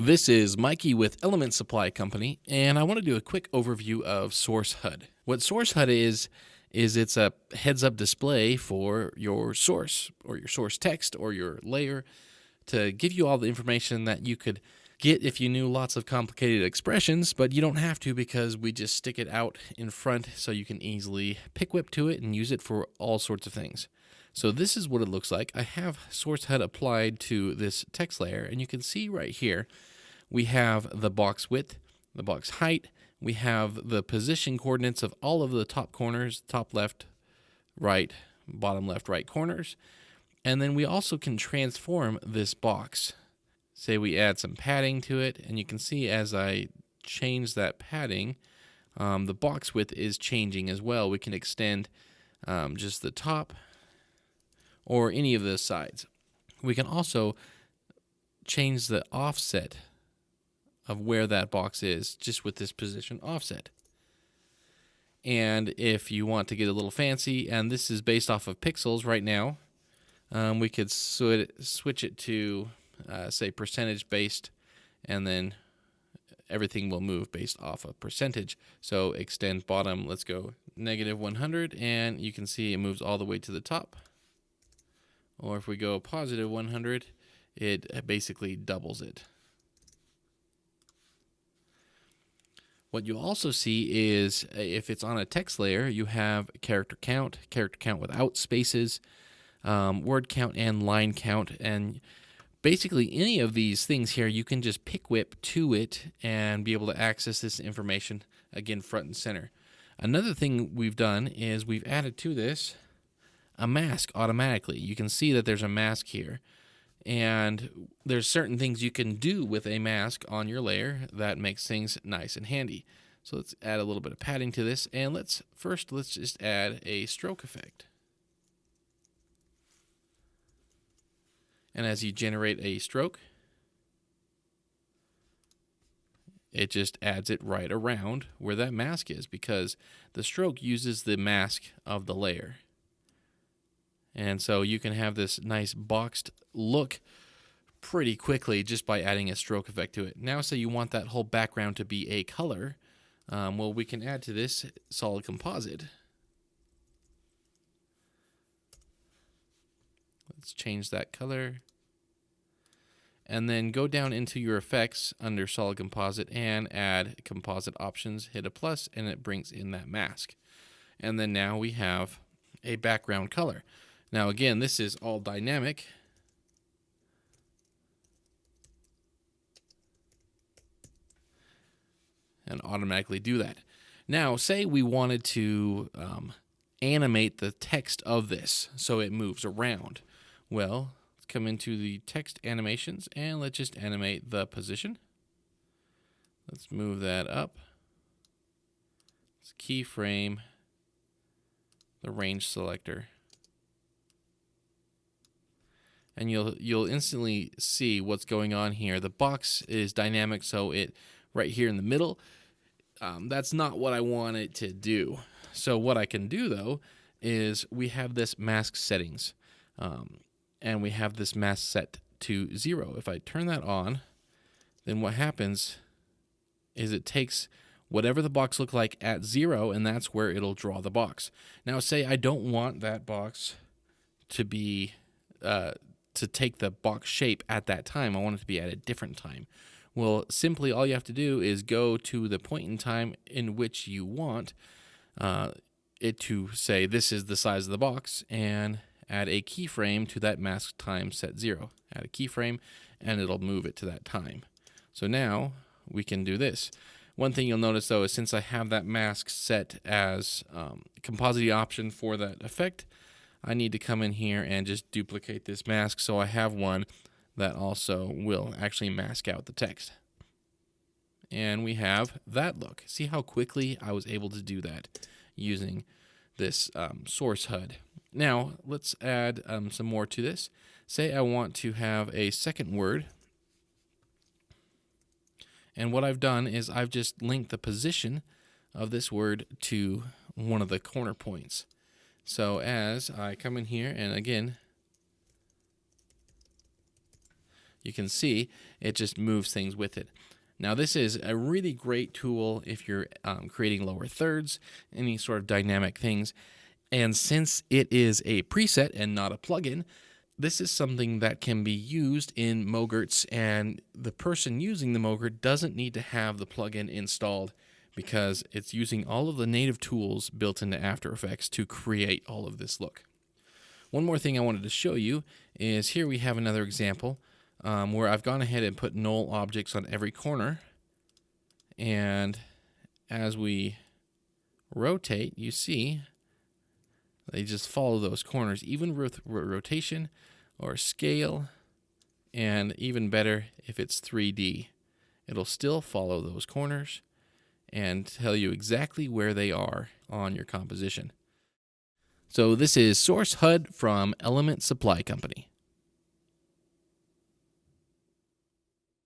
This is Mikey with Element Supply Company, and I want to do a quick overview of Source HUD. What Source HUD is it's a heads-up display for your source or your source text or your layer to give you all the information that you could get if you knew lots of complicated expressions, but you don't have to because we just stick it out in front so you can easily pick whip to it and use it for all sorts of things. So this is what it looks like. I have Source HUD applied to this text layer, and you can see right here we have the box width, the box height, we have the position coordinates of all of the top corners, top left, right, bottom left, right corners, and then we also can transform this box. Say we add some padding to it, and you can see as I change that padding, the box width is changing as well. We can extend just the top or any of the sides. We can also change the offset of where that box is just with this position offset. And if you want to get a little fancy, and this is based off of pixels right now, we could switch it to say percentage based, and then everything will move based off of percentage. So extend bottom, let's go -100, and you can see it moves all the way to the top. Or if we go +100, it basically doubles it. What you also see is if it's on a text layer, you have character count without spaces, word count, and line count. And basically any of these things here, you can just pick whip to it and be able to access this information, again, front and center. Another thing we've done is we've added to this a mask automatically. You can see that there's a mask here. And there's certain things you can do with a mask on your layer that makes things nice and handy. So let's add a little bit of padding to this, and let's just add a stroke effect. And as you generate a stroke, it just adds it right around where that mask is, because the stroke uses the mask of the layer. And so you can have this nice boxed look pretty quickly just by adding a stroke effect to it. Now say you want that whole background to be a color. Well, we can add to this solid composite. Let's change that color. And then go down into your effects under solid composite and add composite options, hit a plus, and it brings in that mask. And then now we have a background color. Now again, this is all dynamic. And automatically do that. Now, say we wanted to animate the text of this so it moves around. Well, let's come into the text animations and let's just animate the position. Let's move that up. Let's keyframe the range selector. And you'll instantly see what's going on here. The box is dynamic, so it right here in the middle. That's not what I want it to do. So what I can do though is we have this mask settings, and we have this mask set to 0. If I turn that on, then what happens is it takes whatever the box looked like at 0, and that's where it'll draw the box. Now say I don't want that box to be to take the box shape at that time. I want it to be at a different time. Well, simply all you have to do is go to the point in time in which you want it to say this is the size of the box, and add a keyframe to that mask time set 0. Add a keyframe and it'll move it to that time. So now we can do this. One thing you'll notice though is since I have that mask set as composite option for that effect, I need to come in here and just duplicate this mask so I have one that also will actually mask out the text. And we have that look. See how quickly I was able to do that using this Source HUD. Now let's add some more to this. Say I want to have a second word. And what I've done is I've just linked the position of this word to one of the corner points. So as I come in here and again you can see it just moves things with it. Now, this is a really great tool if you're creating lower thirds, any sort of dynamic things. And since it is a preset and not a plugin, this is something that can be used in Mogurts, and the person using the Mogurt doesn't need to have the plugin installed because it's using all of the native tools built into After Effects to create all of this look. One more thing I wanted to show you is here we have another example where I've gone ahead and put null objects on every corner, and as we rotate, you see they just follow those corners, even with rotation or scale, and even better if it's 3D. It'll still follow those corners and tell you exactly where they are on your composition. So this is Source HUD from Element Supply Company.